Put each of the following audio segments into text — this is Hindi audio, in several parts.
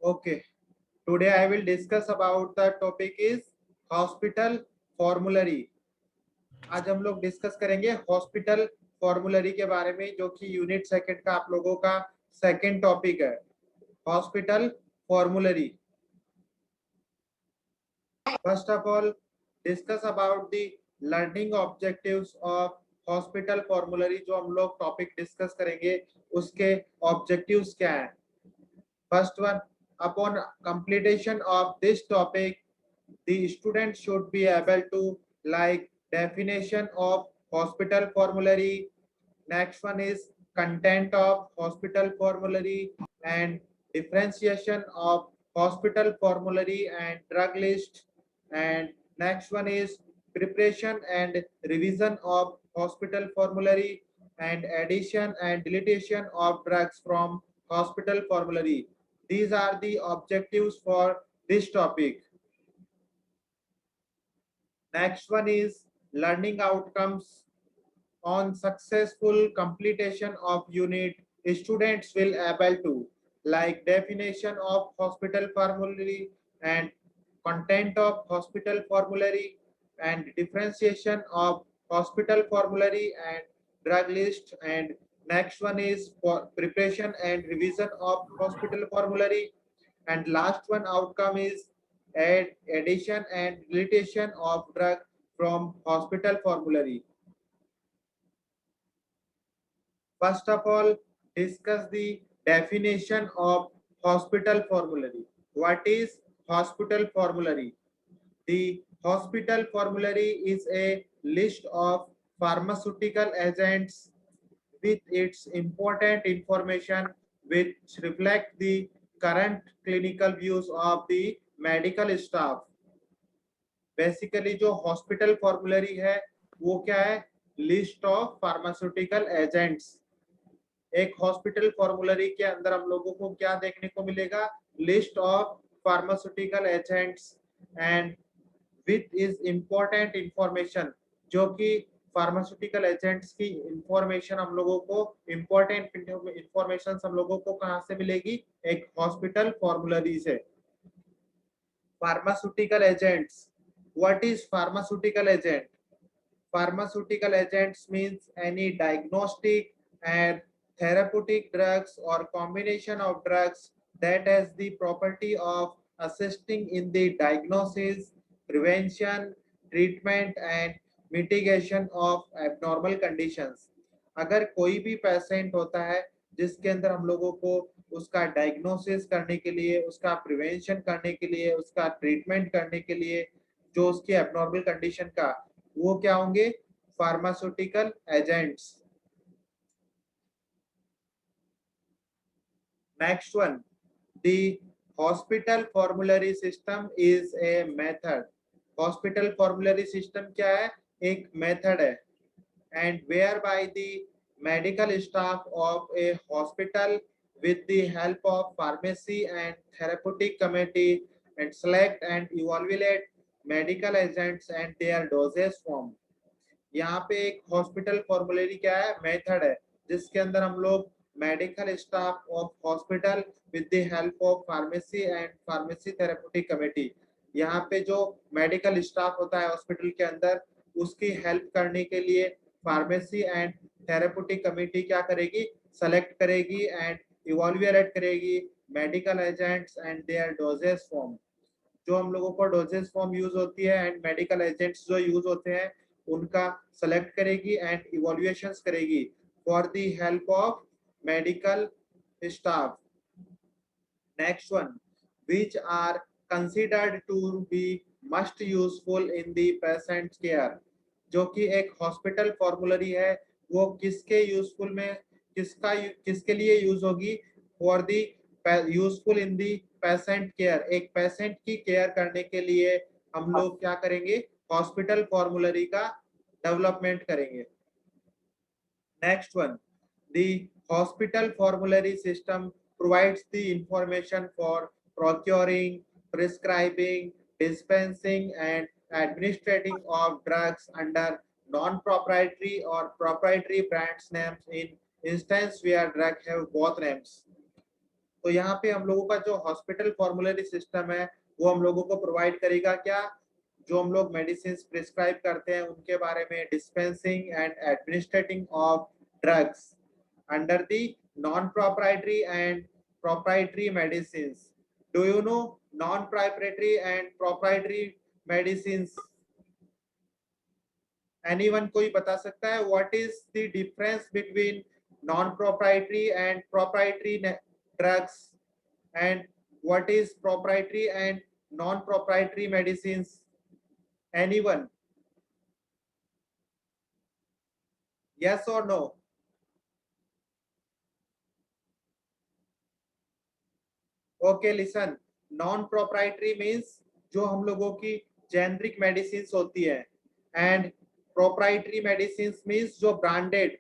Okay. Today I will discuss about the topic is hospital formulary. आज हम लोग डिस्कस करेंगे हॉस्पिटल फॉर्मूलरी के बारे में, जो कि यूनिट सेकंड का आप लोगों का सेकंड टॉपिक है, hospital formulary. First of all discuss about the learning objectives of hospital formulary. जो हम लोग टॉपिक डिस्कस करेंगे उसके ऑब्जेक्टिव्स क्या हैं. First one, upon completion of this topic, the student should be able to like definition of hospital formulary. Next one is content of hospital formulary and differentiation of hospital formulary and drug list. And next one is preparation and revision of hospital formulary and addition and deletion of drugs from hospital formulary. These are the objectives for this topic. Next one is learning outcomes. On successful completion of unit, students will able to like definition of hospital formulary and content of hospital formulary and differentiation of hospital formulary and drug list. And next one is for preparation and revision of hospital formulary. And last one outcome is addition and deletion of drug from hospital formulary. First of all, discuss the definition of hospital formulary. What is hospital formulary? The hospital formulary is a list of pharmaceutical agents with its important information which reflect the current clinical views of the medical staff. Basically जो हॉस्पिटल फॉर्मूलरी है वो क्या है, लिस्ट ऑफ फार्मास्यूटिकल एजेंट्स. एक हॉस्पिटल फॉर्मूलरी के अंदर हम लोगों को क्या देखने को मिलेगा, list of pharmaceutical agents and with is important information. जो कि फार्मास्यूटिकल एजेंट्स की इंफॉर्मेशन हम लोगों को, इंपॉर्टेंट इंफॉर्मेशन हम लोगों को कहां से मिलेगी, एक हॉस्पिटल फॉर्मूलरी से. Pharmaceutical agents. What is pharmaceutical agent? Pharmaceutical agents means any diagnostic and therapeutic drugs or combination of drugs that has the property of assisting in the diagnosis, prevention, treatment and mitigation of abnormal conditions. अगर कोई भी पेशेंट होता है जिसके अंदर हम लोगों को उसका डायग्नोसिस करने के लिए, उसका प्रिवेंशन करने के लिए, उसका ट्रीटमेंट करने के लिए, जो उसकी एबनॉर्मल कंडीशन का, वो क्या होंगे, pharmaceutical agents. Next one, the hospital formulary system is a method. Hospital formulary system क्या है, एक मेथड है. And whereby the medical staff of a hospital with the help of pharmacy and therapeutic committee and select and evaluate medical agents and their dosage form. यहाँ पे एक हॉस्पिटल फॉर्मूलरी क्या है, मेथड है, जिसके अंदर हम लोग medical staff of hospital with the help of pharmacy and pharmacy therapeutic committee. यहाँ पे जो मेडिकल स्टाफ होता है हॉस्पिटल के अंदर, उसकी हेल्प करने के लिए फार्मेसी एंड थेरेप्यूटिक कमेटी क्या करेगी, सेलेक्ट करेगी एंड इवैल्यूएट करेगी medical agents and their dosages form. जो हम लोगों को डोजेज फॉर्म यूज होती है एंड मेडिकल एजेंट्स जो यूज होते हैं उनका सेलेक्ट करेगी एंड इवैल्यूएशंस करेगी for the help of medical staff. Next one, which are considered to be must useful in the patient care. जो कि एक हॉस्पिटल फॉर्मूलरी है, वो किसके यूजफुल में, किसके लिए यूज होगी, for the useful in the patient care. एक पेशेंट की केयर करने के लिए हम लोग क्या करेंगे, हॉस्पिटल फॉर्मूलरी का डेवलपमेंट करेंगे. Next one, the hospital formulary system provides the information for procuring, prescribing, dispensing and administrating of drugs under non-proprietary or proprietary brands names in instance where drug have both names. तो यहाँ पे हम लोगों का जो हॉस्पिटल फॉर्मुलरी सिस्टम है वो हम लोगों को प्रोवाइड करेगा क्या, जो हम लोग मेडिसिन प्रिस्क्राइब करते हैं उनके बारे में, dispensing and administrating of drugs under the non proprietary and proprietary medicine. Do you know non proprietary and proprietary medicine? Anyone कोई बता सकता है what is the difference between non proprietary and proprietary drugs and what is proprietary and non-proprietary medicines? Anyone? Yes or no? Okay, listen. Non-proprietary means जो हम लोगों की जेनरिक मेडिसिन होती है, एंड प्रोप्राइटरी मेडिसिन मीन्स जो ब्रांडेड.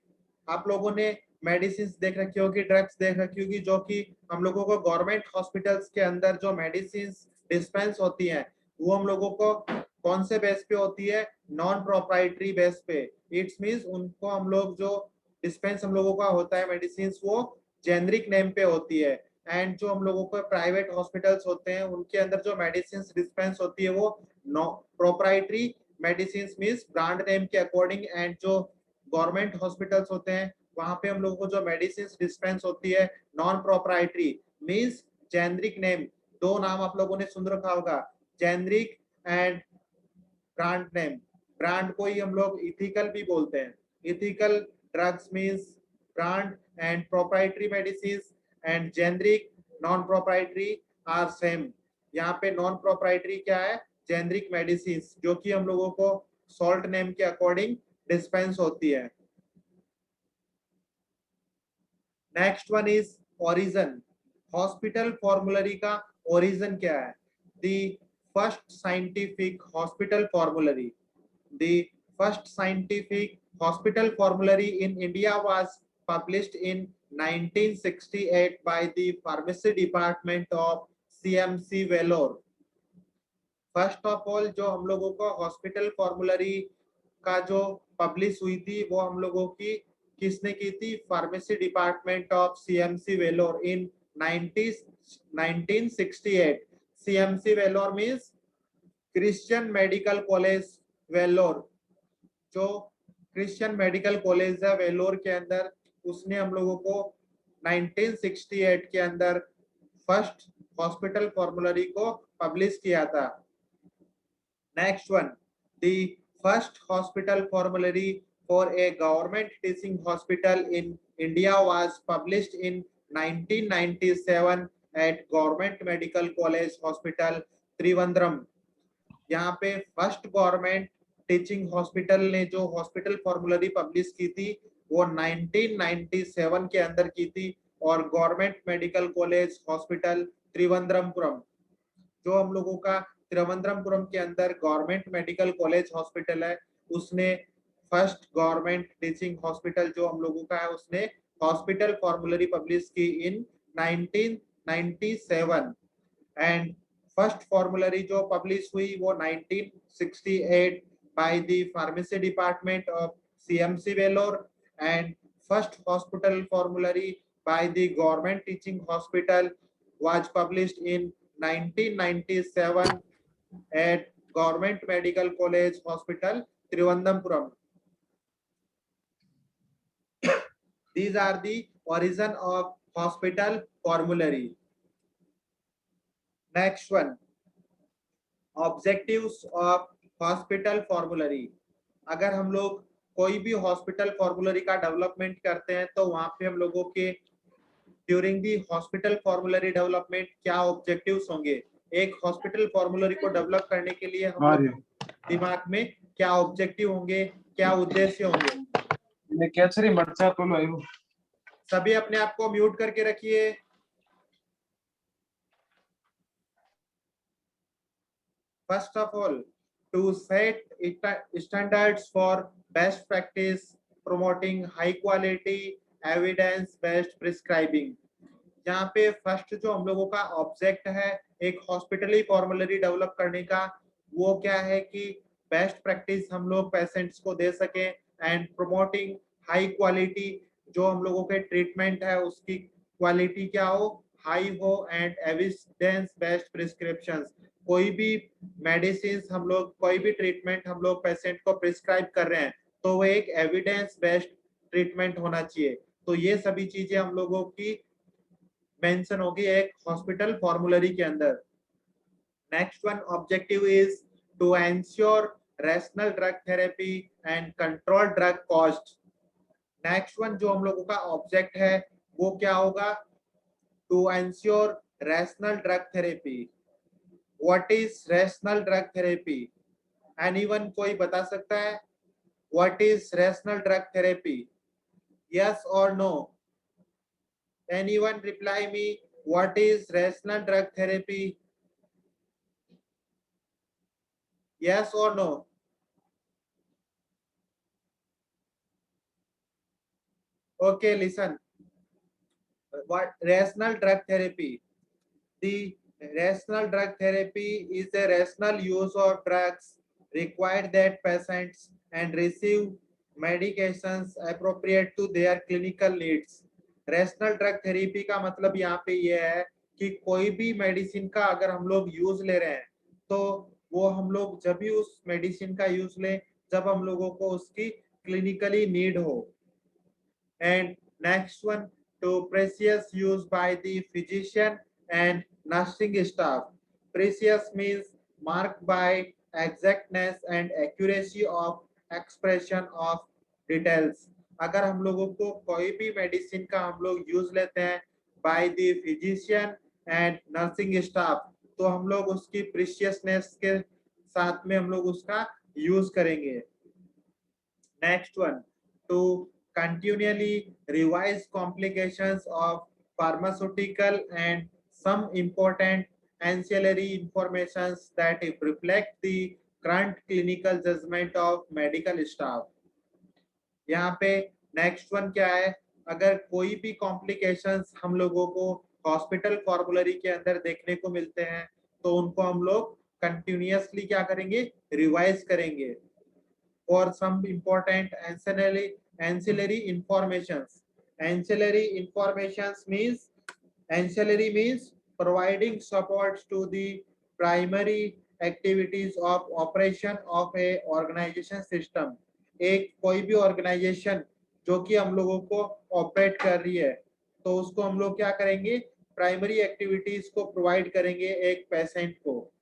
आप लोगों ने मेडिसिन देख रखी होगी, ड्रग्स देख रखी होगी, जो कि हम लोगों को गवर्नमेंट हॉस्पिटल्स के अंदर जो मेडिसिन डिस्पेंस होती हैं वो हम लोगों को कौन से बेस पे होती है, नॉन प्रोप्राइटरी बेस पे. इट्स मीन्स उनको हम लोग जो डिस्पेंस हम लोगों का होता है मेडिसिन वो जेनरिक नेम पे होती है, एंड जो हम लोगों को प्राइवेट हॉस्पिटल्स होते हैं उनके अंदर जो मेडिसिन डिस्पेंस होती है वो proprietary medicine means brand name के अकॉर्डिंग, एंड जो गवर्नमेंट हॉस्पिटल्स होते हैं वहां पे हम लोगों को जो मेडिसिन डिस्पेंस होती है non proprietary means generic name. दो नाम आप लोगों ने सुन रखा होगा, generic and brand name. Brand को ही हम लोग इथिकल भी बोलते हैं. Ethical drugs means brand, and proprietary medicine and generic non proprietary are same. यहाँ पे नॉन प्रोप्राइटरी क्या है, जेनरिक मेडिसिन जो कि हम लोगों को सॉल्ट नेम के अकॉर्डिंग डिस्पेंस होती है. Next one is origin. Hospital formulary का ओरिजिन क्या है? The first scientific hospital formulary. The first scientific hospital formulary in India was published in 1968 by the pharmacy department of CMC Vellore. First of all जो हम लोगों को हॉस्पिटल फॉर्मुलरी का जो पब्लिश हुई थी वो हम लोगों की किसने की थी, pharmacy department of CMC Vellore in 1968. CMC Vellore means Christian medical college Vellore. जो क्रिश्चियन मेडिकल कॉलेज है वेलोर के अंदर, उसने हम लोगों को 1968 के अंदर फर्स्ट हॉस्पिटल फॉर्मुलरी को पब्लिश किया था. Next one, the first hospital formulary for a government teaching hospital in India was published in 1997 at Government Medical College Hospital, Trivandrum. यहाँ पे फर्स्ट गवर्नमेंट टीचिंग हॉस्पिटल ने जो हॉस्पिटल फॉर्मुलरी पब्लिश की थी वो 1997 के अंदर की थी, और गवर्नमेंट मेडिकल कॉलेज हॉस्पिटल त्रिवंद्रमपुरम, जो हम लोगों का त्रिवंद्रमपुरम के अंदर गवर्नमेंट मेडिकल कॉलेज हॉस्पिटल है, उसने फर्स्ट गवर्नमेंट टीचिंग हॉस्पिटल जो हम लोगों का है उसने हॉस्पिटल फॉर्मुलरी पब्लिश की इन 1997. एंड फर्स्ट फॉर्मुलरी जो पब्लिश हुई वो 1968 by the pharmacy department of CMC Vellore, and first hospital formulary by the government teaching hospital was published in 1997 at Government Medical College Hospital, Trivandrumpuram. These are the origin of hospital formulary. Next one, objectives of hospital formulary. अगर हम लोग कोई भी हॉस्पिटल फॉर्मुलरी का डेवलपमेंट करते हैं तो वहां पे हम लोगों के during the hospital formulary development क्या ऑब्जेक्टिव्स होंगे. एक हॉस्पिटल फॉर्मुलरी को डेवलप करने के लिए हम दिमाग में क्या ऑब्जेक्टिव होंगे, क्या उद्देश्य होंगे. सभी अपने आप को म्यूट करके रखिए. First of all, to set standards for best practice promoting high quality evidence based prescribing. यहाँ पे फर्स्ट जो हम लोगों का ऑब्जेक्ट है एक हॉस्पिटली फॉर्मुलरी डेवलप करने का, वो क्या है कि बेस्ट प्रैक्टिस हम लोग पेशेंट्स को दे सके, एंड प्रमोटिंग हाई क्वालिटी, जो हम लोगों के ट्रीटमेंट है उसकी क्वालिटी क्या हो, हाई हो एंड एविडेंस बेस्ड प्रिस्क्रिप्शंस। कोई भी मेडिसिन हम लोग, कोई भी ट्रीटमेंट हम लोग पेशेंट को प्रिस्क्राइब कर रहे हैं तो वो एक एविडेंस बेस्ड ट्रीटमेंट होना चाहिए। तो ये सभी चीजें हम लोगों की मेंशन होगी एक हॉस्पिटल फॉर्मूलरी के अंदर। Next one objective is to ensure rational drug therapy and control drug cost. Next one जो हम लोगों का ऑब्जेक्ट है वो क्या होगा? To ensure rational drug therapy. What is rational drug therapy? Anyone कोई बता सकता है? What is rational drug therapy? Yes और no? Anyone reply me, what is rational drug therapy? Yes or no? Okay, listen. What rational drug therapy? The rational drug therapy is a rational use of drugs required that patients and receive medications appropriate to their clinical needs. Rational drug therapy का मतलब यहाँ पे ये है कि कोई भी मेडिसिन का अगर हम लोग यूज ले रहे हैं तो वो हम लोग जब भी उस मेडिसिन का यूज लें जब हम लोगों को उसकी क्लिनिकली नीड हो। And next one, to precious use by the physician and nursing staff. Precious means marked by exactness and accuracy of expression of details. अगर हम लोगों को कोई भी मेडिसिन का हम लोग यूज लेते हैं by the physician and nursing staff तो हम लोग उसकी प्रीशियसनेस के साथ में हम लोग उसका यूज करेंगे। Next one, to continually revise complications of pharmaceutical and some important ancillary informations that reflect the current clinical judgment of medical staff. यहाँ पे नेक्स्ट वन क्या है? अगर कोई भी कॉम्प्लिकेशंस हम लोगों को हॉस्पिटल फॉर्मूलरी के अंदर देखने को मिलते हैं तो उनको हम लोग कंटिन्यूअसली क्या करेंगे? रिवाइज करेंगे। For some important ancillary informations. Ancillary means providing support to the primary activities of operation of a organization system. एक कोई भी ऑर्गेनाइजेशन जो कि हम लोगों को ऑपरेट कर रही है तो उसको हम लोग क्या करेंगे? प्राइमरी एक्टिविटीज को प्रोवाइड करेंगे एक पेशेंट को।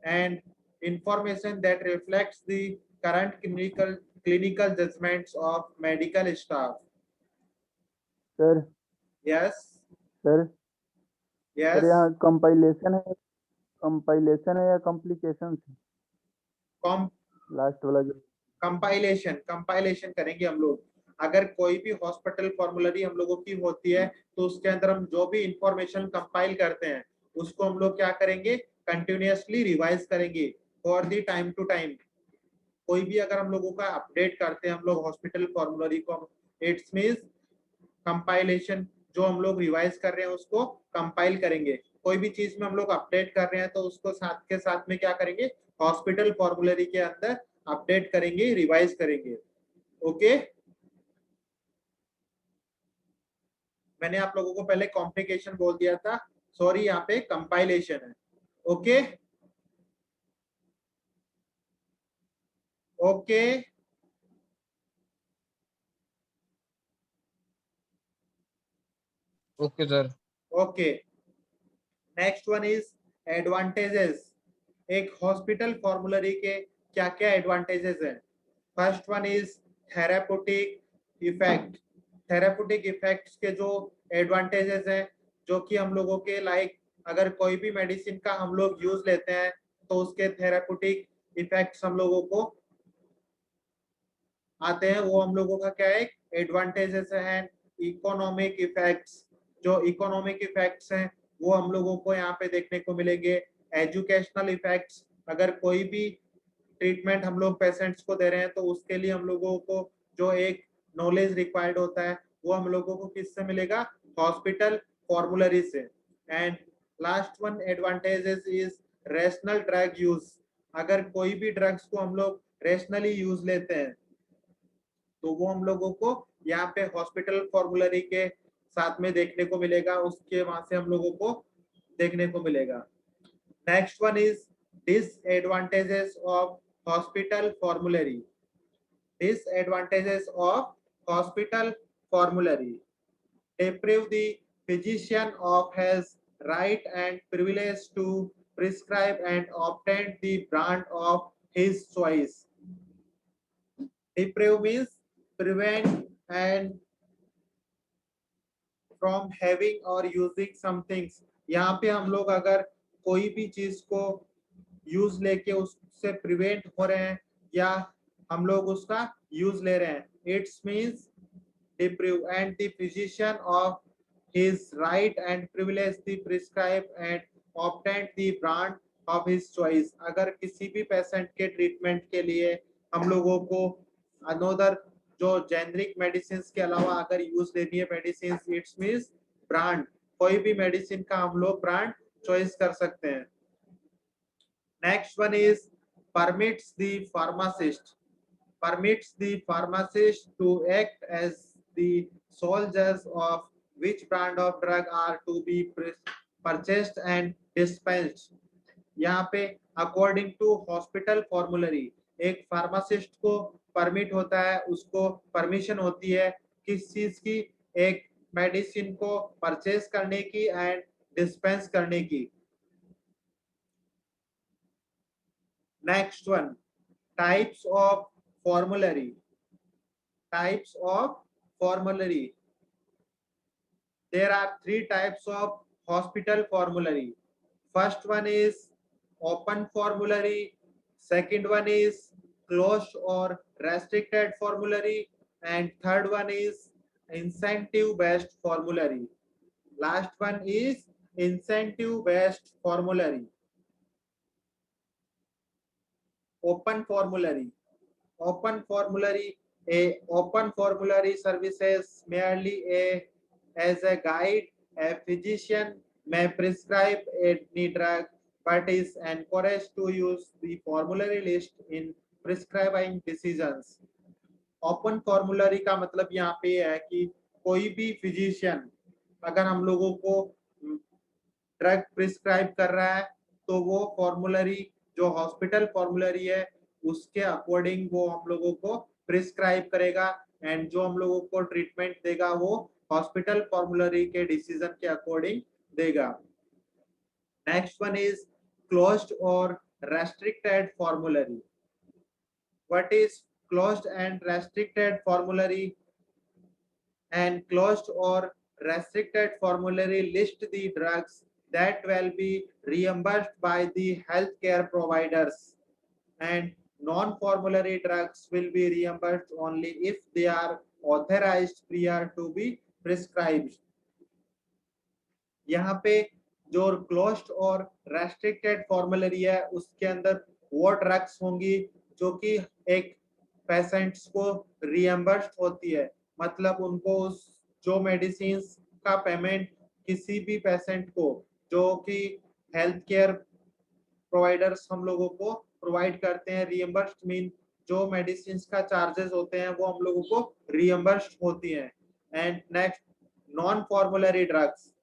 And information that reflects the current clinical judgments of medical staff. Sir Yes. Sir Yes. Sir यहाँ कंपाइलेशन है या कॉम्प्लिकेशन? लास्ट वाला जो कंपाइलेशन करेंगे हम लोग। अगर कोई भी हॉस्पिटल फॉर्मूलरी हम लोगों की होती है तो उसके अंदर हम जो भी इंफॉर्मेशन कंपाइल करते हैं उसको हम लोग क्या करेंगे? कंटिन्यूअसली रिवाइज करेंगे for the time to time. कोई भी अगर हम लोगों का अपडेट करते हैं हम लोग हॉस्पिटल फॉर्मूलरी को, इट्स मींस कंपाइलेशन। जो हम लोग रिवाइज कर रहे हैं उसको कंपाइल करेंगे। कोई भी चीज में हम लोग अपडेट कर रहे हैं तो उसको साथ के साथ में क्या करेंगे? हॉस्पिटल फॉर्मूलरी के अंदर अपडेट करेंगे, रिवाइज करेंगे। ओके, मैंने आप लोगों को पहले कॉम्प्लिकेशन बोल दिया था, सॉरी, यहाँ पे कंपाइलेशन है। Okay okay okay sir. Okay, next one is advantages. एक हॉस्पिटल फॉर्मूलरी के क्या क्या एडवांटेजेस हैं? First one is therapeutic effect. Therapeutic effects के जो एडवांटेजेस हैं जो कि हम लोगों के लाइक अगर कोई भी मेडिसिन का हम लोग यूज लेते हैं तो उसके थेराप्यूटिक इफेक्ट्स हम लोगों को आते हैं, वो हम लोगों का क्या है? एडवांटेजेस हैं। इकोनॉमिक इफेक्ट्स, जो इकोनॉमिक इफेक्ट्स हैं वो हम लोगों को यहाँ पे देखने को मिलेंगे। एजुकेशनल इफेक्ट्स, अगर कोई भी ट्रीटमेंट हम लोग पेशेंट्स को दे रहे हैं तो उसके लिए हम लोगों को जो एक नॉलेज रिक्वायर्ड होता है वो हम लोगों को किससे मिलेगा? हॉस्पिटल फॉर्मूलरी से। And last one advantages is rational drug use. अगर कोई भी ड्रग्स को हम लोग रेशनली यूज लेते हैं तो वो हम लोगों को यहाँ पे हॉस्पिटल फॉर्मूलरी के साथ में देखने को मिलेगा, उसके वहां से हम लोगों को देखने को मिलेगा। Next one is disadvantages of hospital formulary. Disadvantages of hospital formulary: deprive the physician of his right and privilege to prescribe and obtain the brand of his choice. Deprive means prevent and from having or using some things. यहाँ पे हम लोग अगर कोई भी चीज को यूज लेके उससे प्रिवेंट हो रहे हैं या हम लोग उसका यूज ले रहे हैं, it's means deprive and the physician of his right and privilege to prescribe and obtain the brand of his choice. अगर किसी भी पेशेंट के ट्रीटमेंट के लिए हम लोगों को अनोदर जो जेनरिक मेडिसिन के अलावा अगर यूज लेनी है मेडिसिन, इट्स मीन्स ब्रांड, कोई भी मेडिसिन का हम लोग ब्रांड चॉइस कर सकते हैं। Next one is permits the pharmacist to act as the sole judge of which brand of drug are to be purchased and dispensed. यहाँ पे अकॉर्डिंग टू हॉस्पिटल फॉर्मूलरी एक फार्मासिस्ट को परमिट होता है, उसको परमिशन होती है किस चीज की, एक मेडिसिन को परचेज करने की एंड डिस्पेंस करने की। Next one, types of formulary. Types of formulary: there are 3 types of hospital formulary. First one is open formulary, second one is closed or restricted formulary, and third one is incentive based formulary. Last one is incentive based formulary. Open formulary. Open formulary services merely as a guide. A physician may prescribe any drug but is encouraged to use the formulary list in prescribing decisions. Open formulary का मतलब यहाँ पे है कि कोई भी फिजिशियन अगर हम लोगों को ड्रग प्रिस्क्राइब कर रहा है तो वो फॉर्मूलरी जो हॉस्पिटल फॉर्मूलरी है उसके अकॉर्डिंग वो हम लोगों को प्रिस्क्राइब करेगा एंड जो हम लोगों को ट्रीटमेंट देगा वो हॉस्पिटल फॉर्मूलरी के डिसीजन के अकॉर्डिंग देगा। नेक्स्ट वन इज क्लोज्ड और restricted formulary. What is closed end restricted formulary? And closed or restricted formulary list the drugs that will be reimbursed by the healthcare providers, and non-formulary drugs will be reimbursed only if they are authorized prior to be prescribed. यहाँ पे जो क्लोज्ड और रेस्ट्रिक्टेड फॉर्मूलरी है उसके अंदर वो ड्रग्स होंगी जो कि एक पेशेंट्स को रिएम्बर्स्ड होती है, मतलब उनको उस जो मेडिसिन का पेमेंट किसी भी पेशेंट को जो कि हेल्थ केयर प्रोवाइडर्स हम लोगों को प्रोवाइड करते हैं, रिएम्बर्स्ड मीन जो मेडिसिन का चार्जेस होते हैं वो हम लोगों को रिएम्बर्स्ड होती हैं। And next, non formulary drugs.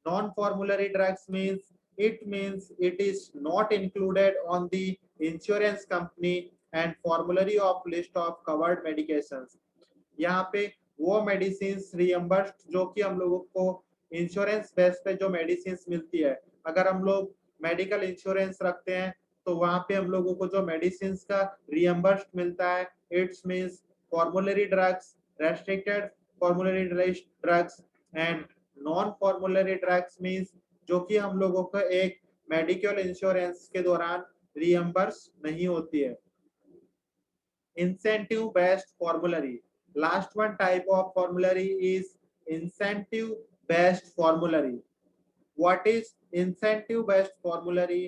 Non-formulary drugs means it is not included on the insurance company and formulary of list of covered medications. यहाँ पे वो मेडिसिन रिएम्बर्स्ड जो कि हम लोगों को इंश्योरेंस बेस पे जो मेडिसिन मिलती है, अगर हम लोग मेडिकल इंश्योरेंस रखते हैं तो वहां पे हम लोगों को जो मेडिसिन का रिएम्बर्स्ड मिलता है, it's means formulary drugs, restricted formulary drugs and non formulary drugs means जो कि हम लोगों को एक मेडिकल इंश्योरेंस के दौरान रिएम्बर्स नहीं होती है। Incentive based formulary. Last one type of formulary is incentive based formulary. What is incentive based formulary?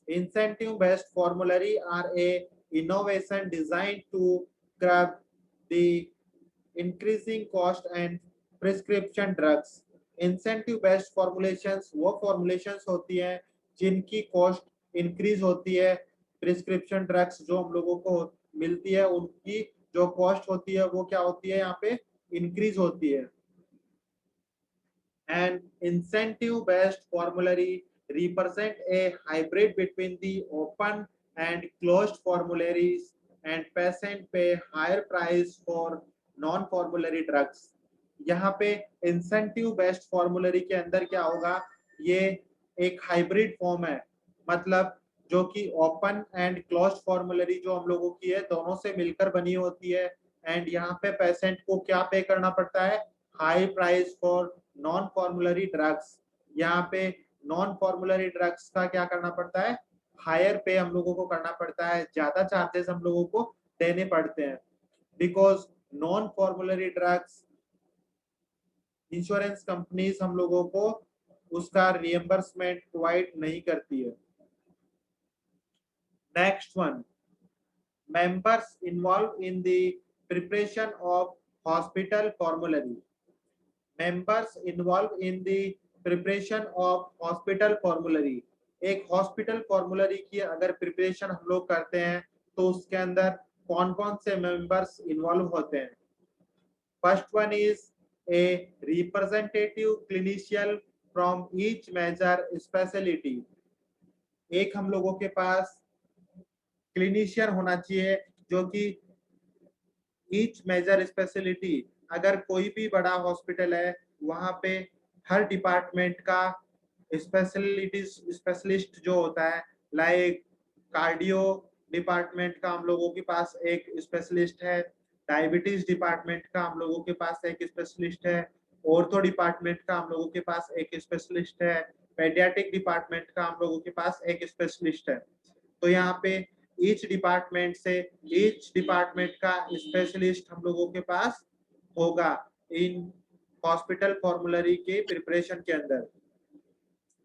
Incentive based formulary are a innovation designed to curb the increasing cost and prescription drugs. Incentive based formulations वो फॉर्मुलेशंस होती हैं जिनकी कॉस्ट इंक्रीज होती है, प्रिस्क्रिप्शन ड्रग्स जो हम लोगों को मिलती है उनकी जो कॉस्ट होती है वो क्या होती है, यहाँ पे इंक्रीज होती है। An incentive-based formulary represent a hybrid between the open and closed formularies, and patient pay higher price for non-formulary drugs. यहाँ पे इंसेंटिव बेस्ड फॉर्मुलरी के अंदर क्या होगा, ये एक हाइब्रिड फॉर्म है, मतलब जो कि ओपन एंड क्लोज्ड फॉर्मुलरी जो हम लोगों की है दोनों से मिलकर बनी होती है, एंड यहाँ पे पेशेंट को क्या पे करना पड़ता है, high price for non formulary drugs. यहाँ पे नॉन फॉर्मुलरी ड्रग्स का क्या करना पड़ता है, हायर पे हम लोगों को करना पड़ता है, ज्यादा चार्जेस हम लोगों को देने पड़ते हैं, because non formulary drugs insurance companies हम लोगों को उसका रिएम्बर्समेंट प्रोवाइड नहीं करती है। Next one, members involved in the preparation of hospital formulary. Members involved in the preparation of hospital formulary. एक हॉस्पिटल फॉर्मूलरी की अगर प्रिपरेशन हम लोग करते हैं तो उसके अंदर कौन कौन से मेंबर्स इन्वॉल्व होते हैं। First one is a representative clinician from each major speciality. एक हम लोगों के पास क्लिनिशियन होना चाहिए जो कि ईच मेजर स्पेशलिटी, अगर कोई भी बड़ा हॉस्पिटल है वहां पे हर डिपार्टमेंट का स्पेशलिस्ट जो होता है, लाइक कार्डियो डिपार्टमेंट का हम लोगों के पास एक स्पेशलिस्ट है, डायबिटीज डिपार्टमेंट का हम लोगों के पास एक स्पेशलिस्ट है, ऑर्थो डिपार्टमेंट का हम लोगों के पास एक स्पेशलिस्ट है, पेडियाट्रिक डिपार्टमेंट का हम लोगों के पास एक स्पेशलिस्ट है। तो यहाँ पे ईच डिपार्टमेंट से ईच डिपार्टमेंट का स्पेशलिस्ट हम लोगों के पास होगा इन हॉस्पिटल फॉर्मूलरी के प्रिपरेशन के अंदर।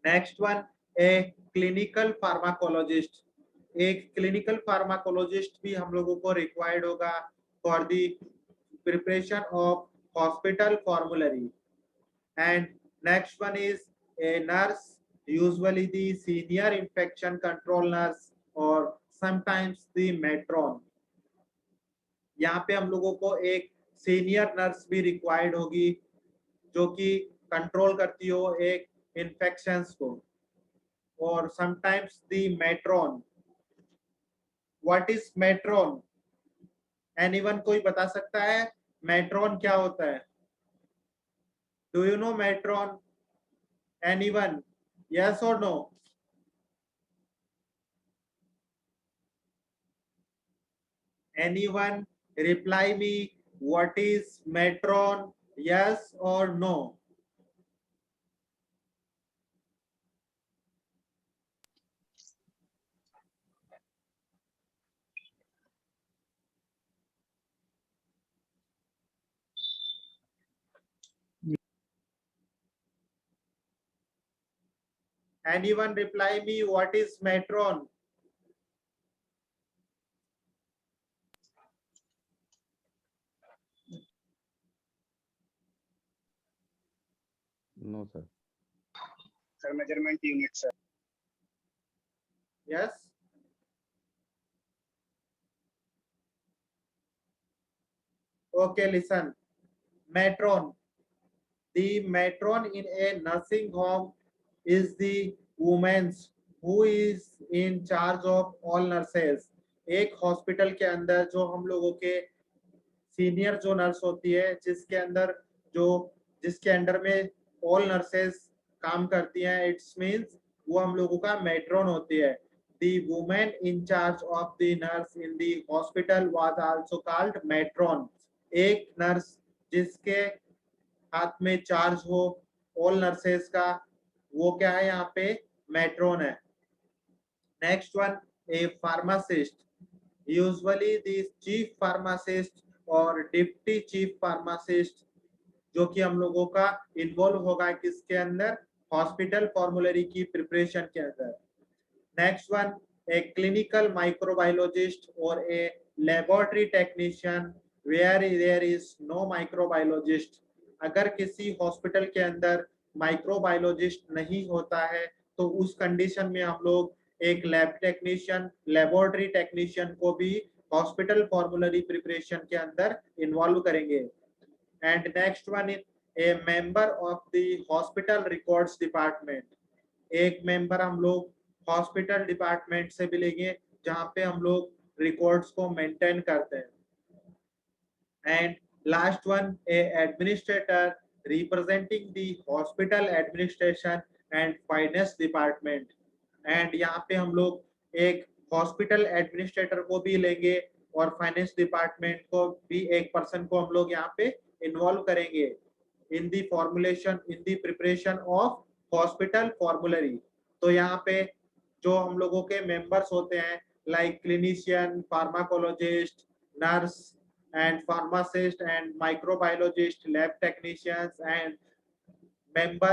Next one, a clinical pharmacologist. एक क्लिनिकल फार्माकोलॉजिस्ट भी हम लोगों को रिक्वायर्ड होगा for the preparation of hospital formulary. And next one is a nurse, usually the senior infection control nurse or sometimes the matron। यहाँ पे हम लोगों को एक सीनियर नर्स भी रिक्वायर्ड होगी जो कि कंट्रोल करती हो एक इन्फेक्शंस को, और sometimes the matron. What is matron? Anyone कोई बता सकता है मैट्रॉन क्या होता है? Do you know matron? Anyone, yes और no? Anyone reply me, what is matron? Yes or no? Anyone reply me, what is matron? No, sir. Sir, measurement unit, sir. Yes. Okay, listen. Matron. The matron in a nursing home is the woman who is in charge of all nurses। एक हॉस्पिटल के अंदर जो हम लोगों के सीनियर जो नर्स होती है, जिसके अंडर में ऑल नर्सेस काम करती हैं, इट्स मींस वो हम लोगों का मैट्रॉन होती है। The women in charge of the nurse in the hospital was also called matron. एक नर्स जिसके हाथ में चार्ज हो ऑल नर्सेस का, वो क्या है यहाँ पे, मैट्रॉन है। Next one, A pharmacist. Usually the chief pharmacist और डिप्टी चीफ फार्मासिस्ट जो कि हम लोगों का इन्वॉल्व होगा किसके अंदर, हॉस्पिटल फॉर्मूलरी की प्रिपरेशन के अंदर। Next one, a clinical microbiologist और a laboratory technician where there is no microbiologist. अगर किसी हॉस्पिटल के अंदर माइक्रोबायोलॉजिस्ट नहीं होता है तो उस कंडीशन में हम लोग एक लैब टेक्नीशियन, लेबोरेटरी टेक्नीशियन को भी हॉस्पिटल फॉर्मूलरी प्रिपरेशन के अंदर इन्वॉल्व करेंगे। And next one, A member of the hospital records department, एक मेंबर हम लोग हॉस्पिटल डिपार्टमेंट से भी लेंगे जहाँ पे हम लोग रिकॉर्ड्स को मेंटेन करते हैं। And last one, a administrator representing the hospital administration and finance department. And यहाँ पे हम लोग एक हॉस्पिटल एडमिनिस्ट्रेटर को भी लेंगे और फाइनेंस डिपार्टमेंट को भी एक पर्सन को हम लोग यहाँ पे इन्वॉल्व करेंगे in the formulation in the preparation of hospital formulary. तो यहाँ पे जो हम लोगों के मेंबर्स होते हैं like clinician, pharmacologist, nurse and pharmacist and microbiologist, lab technicians and member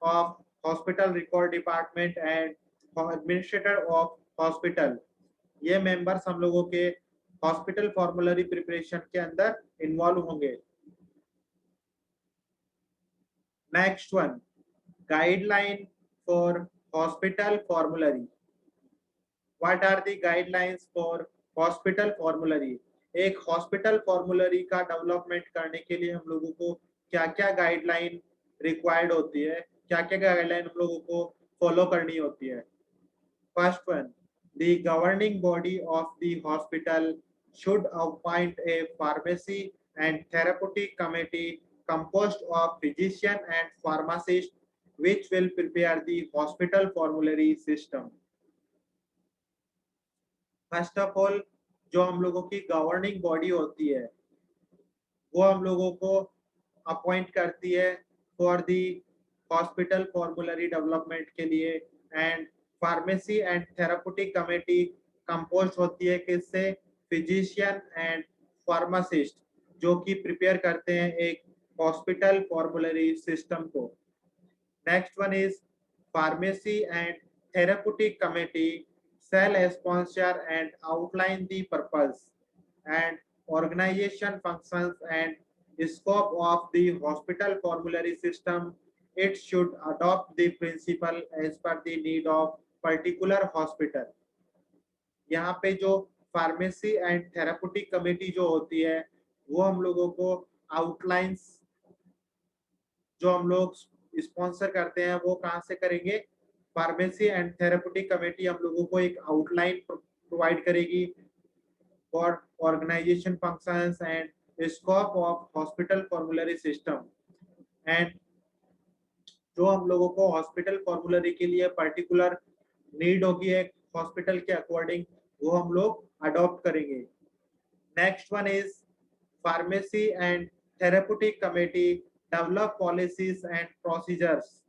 of hospital record department and administrator of hospital, ये members हम लोगों के hospital formulary preparation के अंदर involve होंगे। Next one, guideline for hospital formulary. What are the guidelines for hospital formulary? एक हॉस्पिटल फॉर्मूलरी का डेवलपमेंट करने के लिए हम लोगों को क्या क्या गाइडलाइन रिक्वायर्ड होती है, क्या क्या गाइडलाइन हम लोगों को फॉलो करनी होती है। First one, the governing body of the hospital should appoint a pharmacy and therapeutic committee composed of physician and pharmacist which will prepare the hospital formulary system. First of all, जो हम लोगों की गवर्निंग बॉडी होती है वो हम लोगों को अपॉइंट करती है for the hospital formulary development के लिए। And pharmacy and therapeutic committee compose होती है किससे, फिजिशियन एंड फार्मासिस्ट, जो कि प्रिपेयर करते हैं एक हॉस्पिटल फॉर्मूलरी सिस्टम को। Next one is pharmacy and therapeutic committee shall sponsor and outline the purpose and organization functions and scope of the hospital formulary system. It should adopt the principle as per the need of particular hospital. यहाँ पे जो फार्मेसी एंड थेराप्यूटिक कमेटी जो होती है वो हम लोगों को आउटलाइंस जो हम लोग स्पॉन्सर करते हैं वो कहाँ से करेंगे, फार्मेसी एंड थेरेप्यूटिक कमेटी हम लोगों को एक आउटलाइन प्रोवाइड करेगी for organisation functions and scope of hospital formulary system. And जो हम लोगों को हॉस्पिटल फॉर्मूलरी के लिए पर्टिकुलर नीड होगी एक हॉस्पिटल के अकॉर्डिंग वो हम लोग अडॉप्ट करेंगे। Next one is pharmacy and therapeutic committee develop policies and procedures.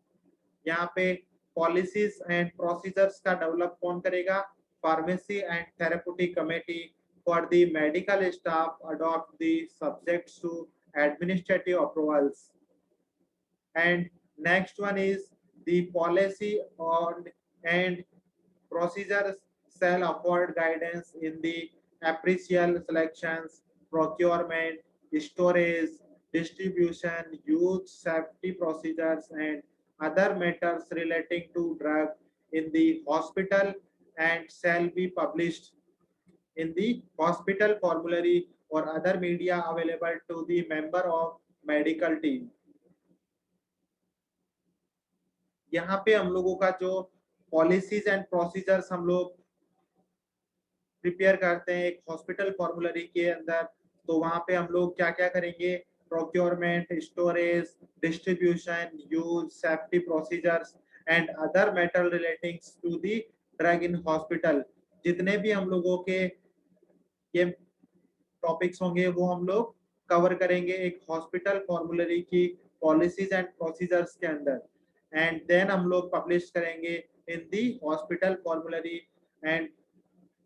यहाँ पे पॉलिसीज एंड प्रोसीजर्स का डेवलप कौन करेगा, pharmacy and therapeutic committee for the medical staff adopt the subjects to administrative approvals. And next one is the policy on and procedures shall afford guidance in the appraisal, selections, procurement, storage, distribution, use, safety procedures and other matters relating to drug in the hospital and shall be published in the hospital formulary or other media available to the member of medical team. यहाँ पे हम लोगों का जो पॉलिसीज एंड प्रोसीजर्स हम लोग प्रिपेयर करते हैं एक हॉस्पिटल फॉर्मूलरी के अंदर, तो वहां पे हम लोग क्या क्या करेंगे, procurement, storage, distribution, use, safety procedures and other matter relating to the drug in hospital. जितने भी हम लोगों के ये टॉपिक्स होंगे वो हम लोग कवर करेंगे एक हॉस्पिटल फॉर्मूलरी की पॉलिसीज एंड प्रोसीजर्स के अंदर। एंड देन हम लोग पब्लिश करेंगे in the hospital formulary. And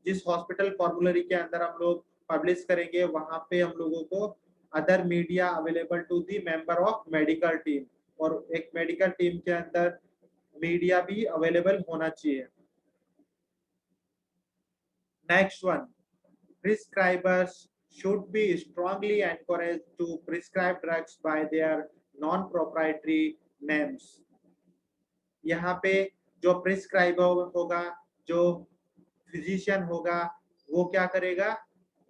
जिस हॉस्पिटल फॉर्मूलरी के अंदर हम लोग पब्लिश करेंगे वहां पे हम लोगों को other media available to the member of medical team, और एक मेडिकल टीम के अंदर मीडिया भी अवेलेबल होना चाहिए। Next one, prescribers should be strongly encouraged to prescribe drugs by their non-proprietary names. यहाँ पे जो प्रिस्क्राइबर होगा, जो फिजिशियन होगा, वो क्या करेगा,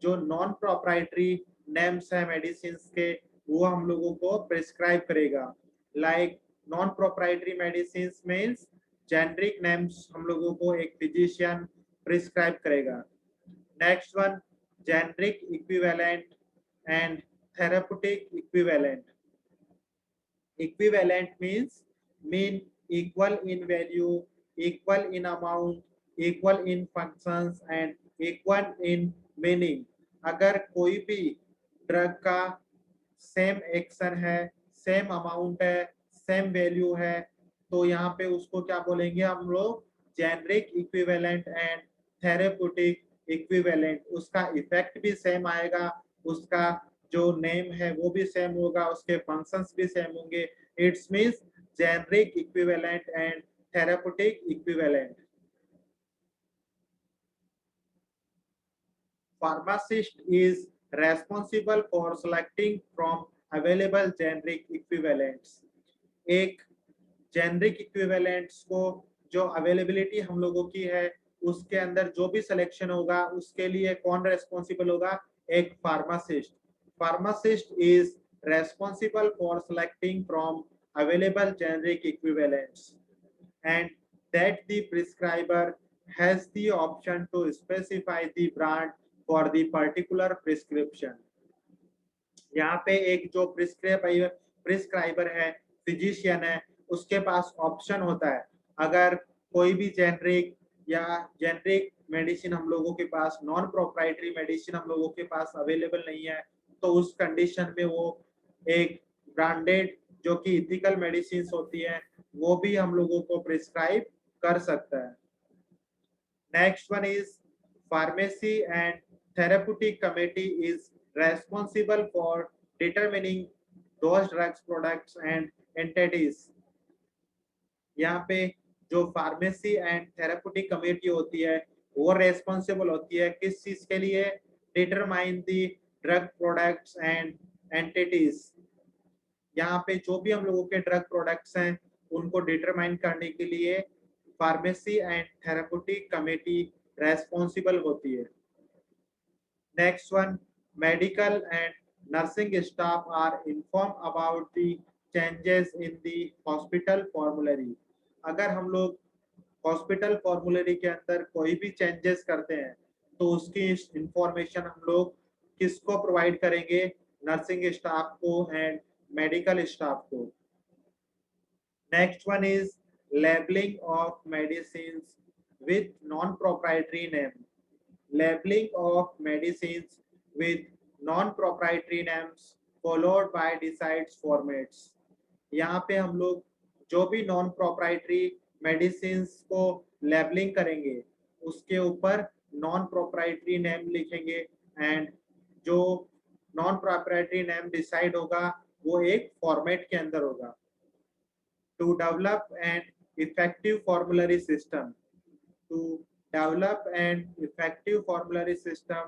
जो नॉन प्रोप्राइटरी नेम्स है मेडिसिन के वो हम लोगों को प्रिस्क्राइब करेगा। Like non proprietary medicine means generic names हम लोगों को एक फिजिशियन प्रिस्क्राइब करेगा। Next one, generic equivalent and therapeutic equivalent. Equivalent mean equal in value, equal in amount, equal in functions and equal in meaning। अगर कोई भी ड्रग का सेम एक्शन है, सेम अमाउंट है, सेम वैल्यू है, तो यहाँ पे उसको क्या बोलेंगे हम लोग? Generic equivalent and therapeutic equivalent. उसका इफेक्ट भी सेम आएगा, उसका जो नेम है वो भी सेम होगा, उसके फंक्शंस भी सेम होंगे। It's means generic equivalent and therapeutic equivalent. Pharmacist is responsible for selecting from available generic equivalents। एक जेनरिक इक्विवेलेंट्स को जो अवेलेबिलिटी हम लोगों की है उसके अंदर जो भी सिलेक्शन होगा उसके लिए कौन रेस्पॉन्सिबल होगा? एक pharmacist. Pharmacist is responsible for selecting from available generic equivalents and that the prescriber has the option to specify the brand for the particular prescription। यहाँ पे एक जो प्रिस्क्राइबर है, फिजिशियन है, उसके पास ऑप्शन होता है। अगर कोई भी जेनरिक या जेनरिक मेडिसिन हम लोगों के पास, नॉन प्रोप्राइटरी मेडिसिन हम लोगों के पास अवेलेबल नहीं है, तो उस कंडीशन में वो एक ब्रांडेड जो कि इथिकल मेडिसिन होती है वो भी हम लोगों को प्रिस्क्राइब कर सकता है। Next one is pharmacy and therapeutic committee is responsible for determining those drugs, products and entities। यहाँ पे जो फार्मेसी एंड थेरेप्यूटिक कमेटी होती है वो रेस्पॉन्सिबल होती है किस चीज के लिए? Determine the drug products and entities. यहाँ पे जो भी हम लोगों के ड्रग प्रोडक्ट्स हैं उनको डिटरमाइन करने के लिए pharmacy and therapeutic committee responsible होती है। Next one, medical and nursing staff are informed about the changes in the hospital formulary। अगर हम लोग हॉस्पिटल फॉर्मूलरी के अंदर कोई भी चेंजेस करते हैं तो उसकी इंफॉर्मेशन हम लोग किसको प्रोवाइड करेंगे? नर्सिंग स्टाफ को एंड मेडिकल स्टाफ को। Next one is labelling of medicines with non proprietary name. Labeling of medicines with non-proprietary names followed by decides formats। यहाँ पे हम लोग जो भी नॉन प्रोप्राइटरी मेडिसिन को लेबलिंग करेंगे उसके ऊपर नॉन प्रोप्राइटरी नेम लिखेंगे एंड जो नॉन प्रोप्राइटरी नेम डिसाइड होगा वो एक फॉर्मेट के अंदर होगा। To develop an effective formulary system. To develop an effective formulary system,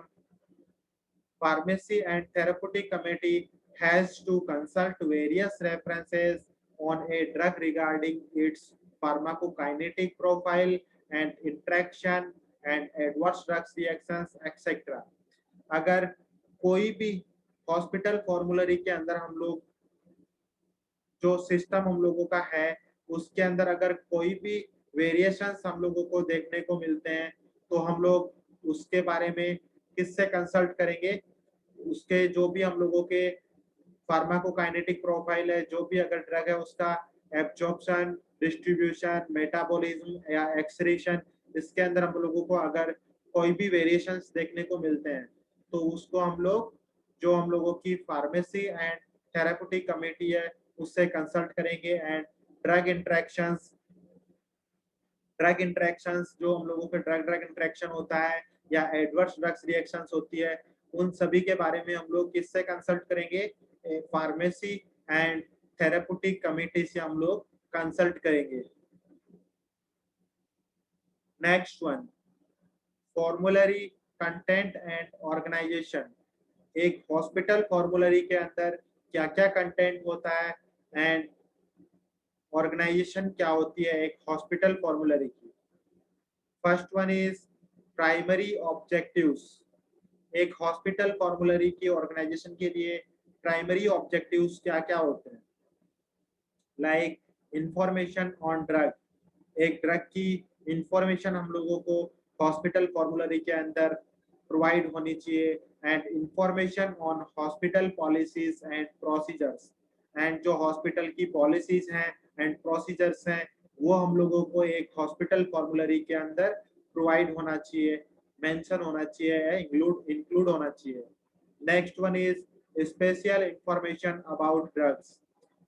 pharmacy and therapeutic committee has to consult various references on a drug regarding its pharmacokinetic profile and interaction and adverse drug reactions etc। अगर कोई भी हॉस्पिटल फॉर्मूलरी के अंदर हम लोग जो सिस्टम हम लोगों का है उसके अंदर अगर कोई भी वेरिएशंस हम लोगों को देखने को मिलते हैं तो हम लोग उसके बारे में किससे कंसल्ट करेंगे? उसके जो भी हम लोगों के फार्माकोकाइनेटिक प्रोफाइल है, जो भी अगर ड्रग है उसका एब्जॉर्प्शन, डिस्ट्रीब्यूशन, मेटाबॉलिज्म या एक्सक्रीशन, इसके अंदर हम लोगों को अगर कोई भी वेरिएशंस देखने को मिलते हैं तो उसको हम लोग जो हम लोगों की फार्मेसी एंड थेरेप्यूटिक कमेटी है उससे कंसल्ट करेंगे एंड ड्रग इंटरेक्शंस जो हम लोगों के ड्रग इंटरेक्शन होता है या एडवर्स ड्रग्स रिएक्शंस होती है उन सभी के बारे में हम लोग किससे कंसल्ट करेंगे? फार्मेसी एंड थेरेप्यूटिक कमेटी से हम लोग कंसल्ट करेंगे। Next one, formulary content and organisation. एक हॉस्पिटल फॉर्मूलरी के अंदर क्या क्या कंटेंट होता है एंड ऑर्गेनाइजेशन क्या होती है एक हॉस्पिटल फॉर्मूलरी की। First one is primary objectives. एक हॉस्पिटल फॉर्मूलरी की ऑर्गेनाइजेशन के लिए प्राइमरी ऑब्जेक्टिव्स क्या क्या होते हैं, लाइक इंफॉर्मेशन ऑन ड्रग, एक ड्रग की इंफॉर्मेशन हम लोगों को हॉस्पिटल फॉर्मूलरी के अंदर प्रोवाइड होनी चाहिए, and information on hospital policies and procedures, and जो हॉस्पिटल की पॉलिसीज हैं एंड प्रोसीजर्स हैं वो हम लोगों को एक हॉस्पिटल फॉर्मूलरी के अंदर प्रोवाइड होना चाहिए, मेंशन होना चाहिए, इंक्लूड होना चाहिए। Next one is special information about drugs,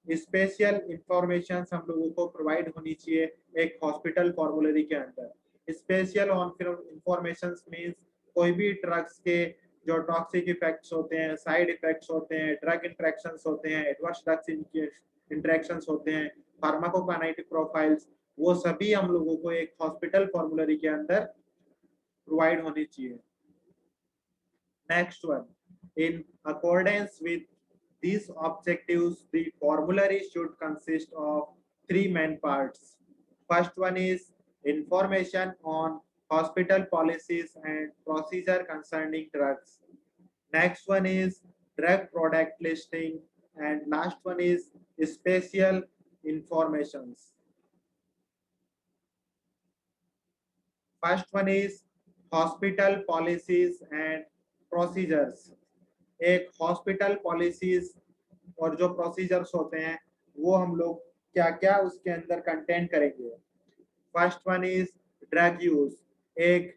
special information हम लोगों को प्रोवाइड होनी चाहिए एक हॉस्पिटल फॉर्मूलरी के अंदर। स्पेशल ऑन इंफॉर्मेशन मींस कोई भी ड्रग्स के जो टॉक्सिक इफेक्ट्स होते हैं, साइड इफेक्ट्स होते हैं, ड्रग इंटरेक्शंस होते हैं, एडवर्स ड्रग्स इंटरेक्शंस होते हैं, फार्माकोकाइनेटिक प्रोफाइल्स, वो सभी हम लोगों को एक हॉस्पिटल फॉर्मूलरी के अंदर प्रोवाइड होनी चाहिए। Next one, in accordance with these objectives, the formulary should consist of three main parts. First one is information on hospital policies and procedure concerning drugs. Next one is drug product listing, and last one is special informations. First one is hospital policies and procedures. एक हॉस्पिटल पॉलिसीज और जो प्रोसीजर्स होते हैं वो हम लोग क्या क्या उसके अंदर कंटेंट करेंगे। First one is drug use, एक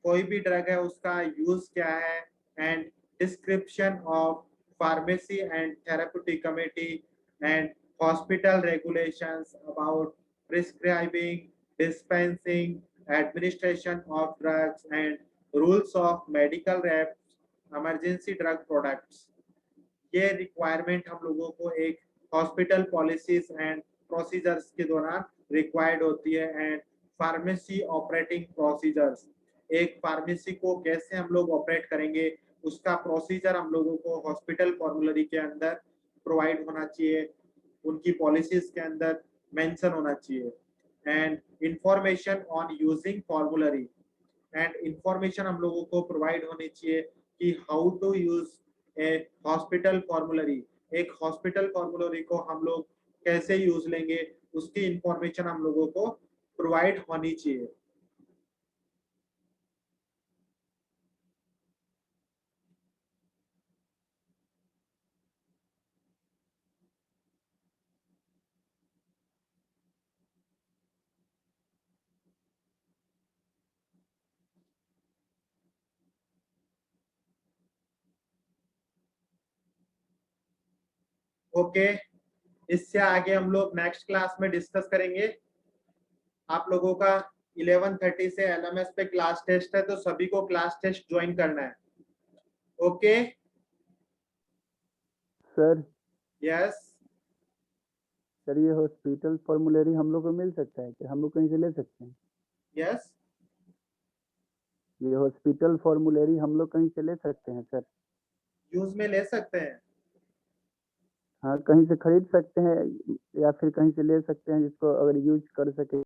कोई भी ड्रग है उसका यूज क्या है, and description of pharmacy and therapeutic committee and hospital regulations about prescribing, dispensing, administration of drugs, and rules of medical reps, emergency drug products. ये रिक्वायरमेंट हम लोगों को एक हॉस्पिटल पॉलिसीज एंड प्रोसीजर्स के दौरान रिक्वायर्ड होती है। एंड फार्मेसी ऑपरेटिंग प्रोसीजर्स, एक फार्मेसी को कैसे हम लोग ऑपरेट करेंगे उसका प्रोसीजर हम लोगों को हॉस्पिटल फॉर्मूलरी के अंदर प्रोवाइड होना चाहिए, उनकी पॉलिसीज के अंदर मेंशन होना चाहिए। And information on using formulary, and information हम लोगों को प्रोवाइड होनी चाहिए कि how to use a hospital formulary, एक हॉस्पिटल फॉर्मूलरी को हम लोग कैसे यूज लेंगे उसकी इंफॉर्मेशन हम लोगों को प्रोवाइड होनी चाहिए। ओके, इससे आगे हम लोग नेक्स्ट क्लास में डिस्कस करेंगे। आप लोगों का 11:30 से एलएमएस पे क्लास टेस्ट है, तो सभी को क्लास टेस्ट ज्वाइन करना है। ओके सर यस, सर ये हॉस्पिटल फॉर्मूलरी हम लोग को मिल सकता है कि हम लोग कहीं से ले सकते हैं? यस, ये हॉस्पिटल फॉर्मूलरी हम लोग कहीं से ले सकते हैं सर? यूज में ले सकते हैं। हाँ, कहीं से खरीद सकते हैं या फिर कहीं से ले सकते हैं जिसको अगर यूज कर सके।